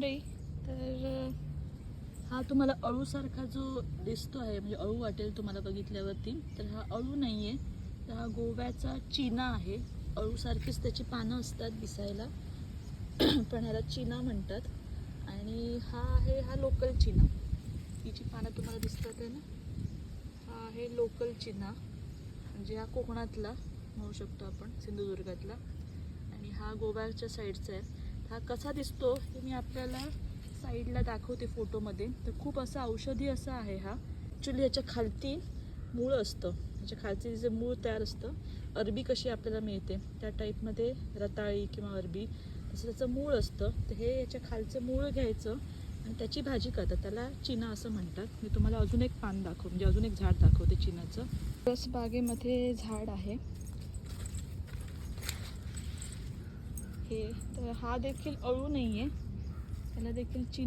मंडळी. तर हा तुम्हाला अळूसारखा जो दिसतो आहे, म्हणजे अळू वाटेल तुम्हाला बघितल्यावरती, तर हा अळू नाही आहे, तर हा गोव्याचा चिना आहे. अळूसारखीच त्याची पानं असतात दिसायला, पण ह्याला चिना म्हणतात. आणि हा आहे हा लोकल चिना. ही जी पानं तुम्हाला दिसतात आहे ना, हा आहे लोकल चिना, म्हणजे हा कोकणातला म्हणू शकतो आपण, सिंधुदुर्गातला. आणि हा गोव्याच्या साईडचा आहे. हा कसा दिसतो हे मी आपल्याला साईडला दाखवते फोटोमध्ये. तर खूप असं औषधी असा आहे हा. ॲक्च्युली याच्या खालती मूळ असतं, याच्या खालती जे मूळ तयार असतं, अरबी कशी आपल्याला मिळते त्या टाईपमध्ये रताळी किंवा अरबी, तसं त्याचं मूळ असतं. तर हे याच्या खालचं मूळ घ्यायचं आणि त्याची भाजी करतात, त्याला चिना असं म्हणतात. मी तुम्हाला अजून एक पान दाखव, म्हणजे अजून एक झाड दाखवते चिनाचं. रस बागेमध्ये झाड आहे हे. तर हा देखील अळू नाही आहे, त्याला देखील चिना